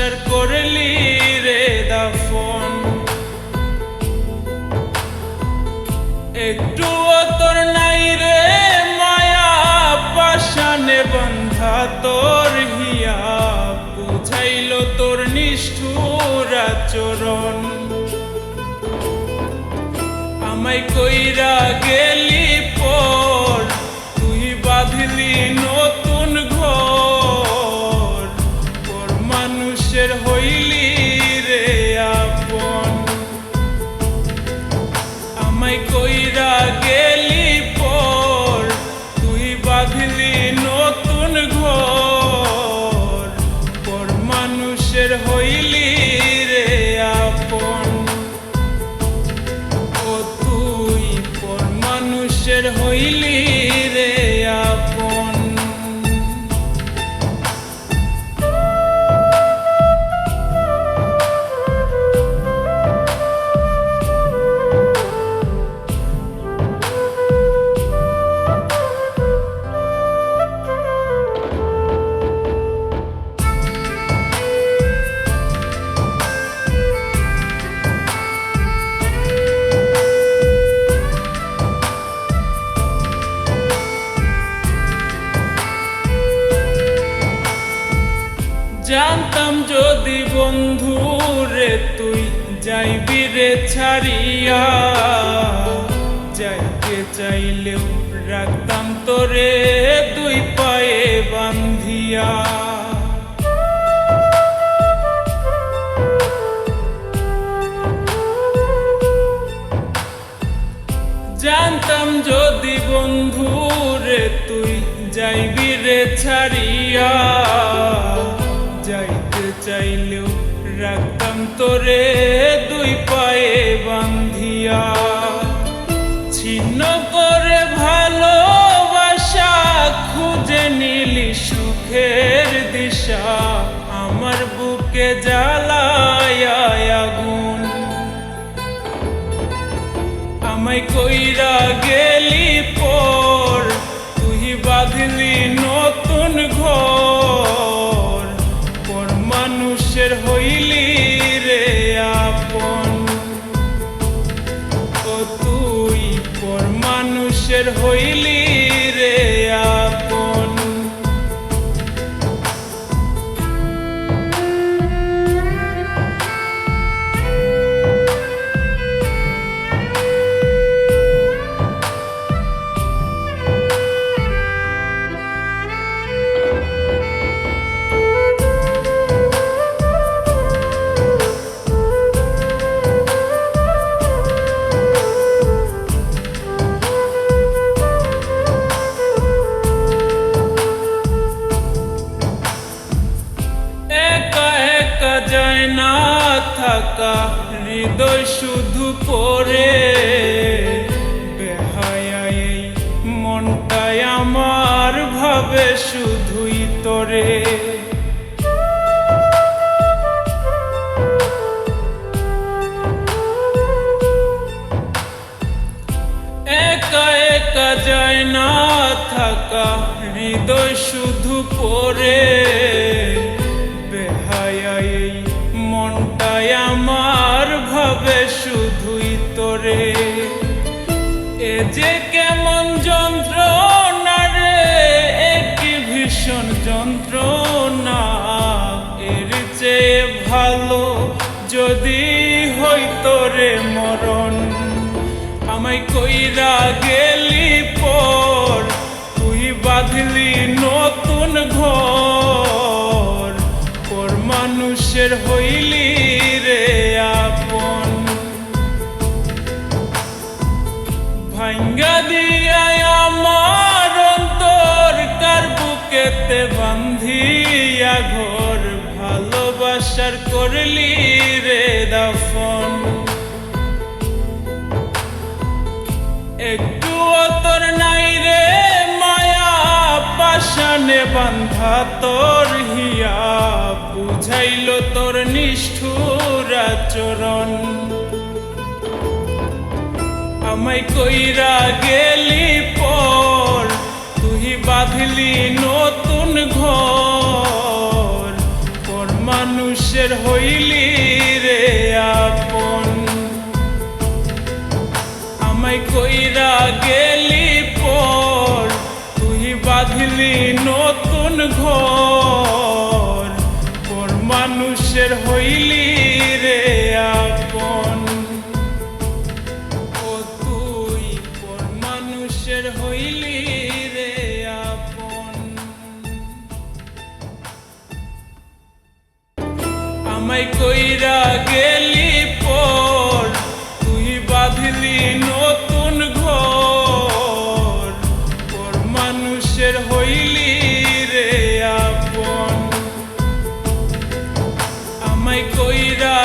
ভালোবাসার করলি রে দাফন। একটুও তোর নাই রে মায়া পাশানে বন্ধা তোর হিয়া, বুঝাইল তোর নিষ্ঠুর আচরণ। আমায় কইরা গেলি পর তুই বাঁধলি নতুন ঘর, পর মানুষের হইলি রে আপন। আমায় কইরা গেলি পর তুই বাঁধলি নতুন ঘর, পর মানুষের হইলি রে আপন। ও তুই পর মানুষের হইলি রে আপন। জানতাম যদি বন্ধু রে তুই যাইবি রে ছাড়িয়া, যাইতে চাইলেও রাখতাম তোরে দুই পায়ে বান্ধিয়া। জানতাম যদি বন্ধু রে তুই যাইবি রে ছাড়িয়া, যাইতে চাইলেও রাখতাম তোরে দুই পায়ে বান্ধিয়া। ছিন্ন করে ভালোবাসা খুঁজে নিলি সুখের দিশা, আমার বুকে জ্বালায় আগুন। আমায় কইরা গেলি পর তুই বাঁধলি নতুন ঘর, পর মানুষের হইলি রে আপন। ও তুই পর মানুষের হইলি রে আপন। যায় না থাকা হৃদয় শুধু পড়ে, বেহায়াই মনটাই আমার ভাবে শুধুই তোরে। একা একা যায় না থাকা হৃদয় শুধু পড়ে, বেহায়াই মনটাই আমার ভাবে শুধুই তোরে। এ যে কেমন যন্ত্রণা রে, একই ভীষণ যন্ত্রণা। এর চেয়ে ভালো যদি হইতো রে মরণ। আমায় কইরা গেলি পর তুই বাঁধলি নতুন ঘর, পর মানুষের হইলি রে আপন। ভাঙ্গা দিয়া আমার অন্তর কার বুকেতে বান্ধিয়া ঘর, ভালোবাসার করলি রে দাফন। একটুও তোর নাই রে মায়া পাশানে বান্ধা তোর হিয়া, বুঝাইল তোর নিষ্ঠুর আচরণ। আমায় কইরা গেলি পর তুই বাঁধলি নতুন ঘর, পর মানুষ মানুষের হইলি রে আপন। আমায় কইরা গেলি পর তুই বাঁধলি নতুন ঘর, পর মানুষের হইলি রে আপন। ও তুই পর মানুষের হইলি রে আপন। আমায় কইরা গেলি পর তুই বাঁধলি নতুন ঘর, পর মানুষের হইলি রে আপন। আমায় কইরা